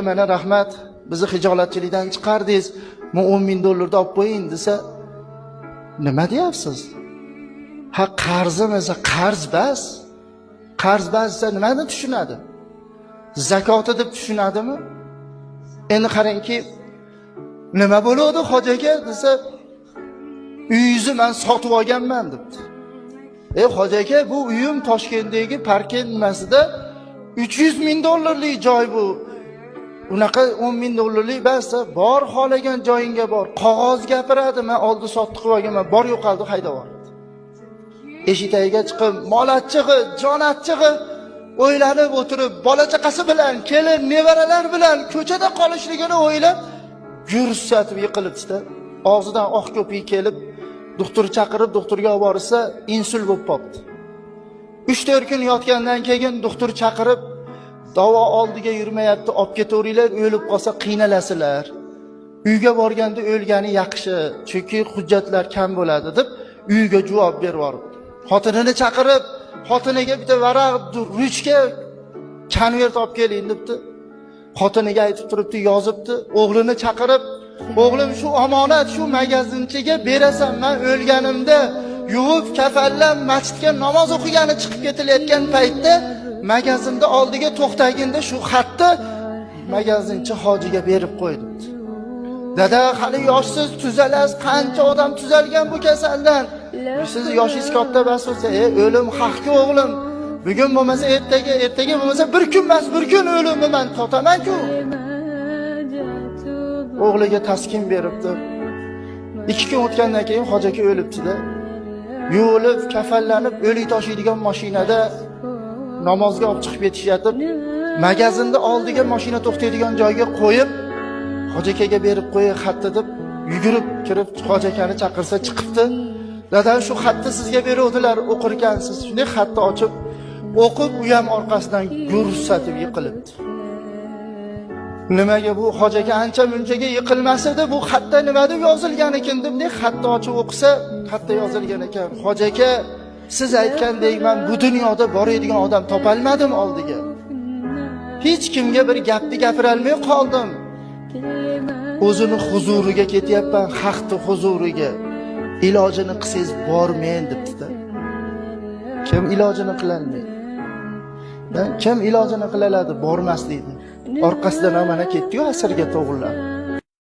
Mana rahmat, bizni xijolatchilikdan chiqardingiz. Men 10 ming dollarni olib qo'ying desa, nima deyapsiz? Ha, qarzim esa qarz bas. Qarz bas desa nimani tushunadi? Zakoti deb tushunadimi? Endi qarangki, nima bo'ladi hoji aka desa, uyingizni men sotib olganman debdi. Hoji aka, bu uyim Toshkentdagi parkent nimasida 300 ming dollarlik joy bu. Unaqa 10 ming dollarlik bas, bor xohlagan joyingga bor. Qog'oz gapiradi, men oldi sotdi qilib olganman, bor yo'qoldi haydab yubordi. Eshik tagiga chiqib, mol achchig'i, jon achchig'i o'ylanib o'tirib, bola chaqasi bilan, kelin, nevaralar bilan ko'chada qolishligini o'ylab, gursatib yiqilibdi-da. Og'zidan oq ko'pik kelib, doktor chaqirib, doktorga olib borsa, insult bo'lib qopti. 3-4 kun yotgandan keyin doktor chaqirib, davo oldiga yurmayapti, olib ketaveringlar, o'lib qolsa qiynalasizlar. Uyga borganda o'lgani yaxshi, chunki hujjatlar kam bo'ladi deb uyga javob berib yuboribdi. Xotinini chaqirib, xotiniga bitta varaq, ruchka, konvert olib keling debdi. Xotiniga aytib turibdi, yozibdi. O'g'lini chaqirib, o'g'lim shu omonat, shu magazinchiga berasan, men o'lganimda yuvib, kafallab, masjidga namoz o'qigani chiqib ketilayotgan paytda magazinda oldiga to'xtaginda shu xatni magazinchi hojiga berib qo'ydi. Dada, hali yoshsiz, tuzalasiz, qancha odam tuzalgan bu kasaldan. Siz yoshingiz katta bas bo'lsa, o'lim haqki o'g'lim. Bugun bo'lmasa ertaga bo'lmasa bir kun emas, bir kun o'limni men totaman-ku. O'g'liga taskin beribdi. 2 kun o'tgandan keyin hoji aka o'libdi-da. Yo'lib, kafallanib, o'lik tashiydigan mashinada namozga olib chiqib ketishyapti. Magazinda oldiga mashina to'xtaydigan joyga qo'yib, hoji akaga berib qo'ying xatni deb yugurib kirib hoji akani chaqirsa chiqibdi. Dada, shu xatni sizga beruvdilar, o'qirkansiz. Shunday xatni ochib, o'qib, u ham orqasidan gursatib yiqilibdi. Nimaga bu hoji aka ancha munchaga yiqilmas edi, bu xatda nima deb yozilgan ekan deb xatni ochib o'qisa, xatda yozilgan ekan. Hoji aka, siz aytgandek men bu dunyoda boradigan odam topolmadim oldiga. Hech kimga bir gapni gapira olmay qoldim. O'zini huzuriga ketyapman, haqni huzuriga. Ilojini qilsangiz bormen debdi-da. Kim ilojini qila olmaydi? Kim ilojini qila oladi bormaslikni? Orqasidan mana ketdi-yu asrga to'g'rilab.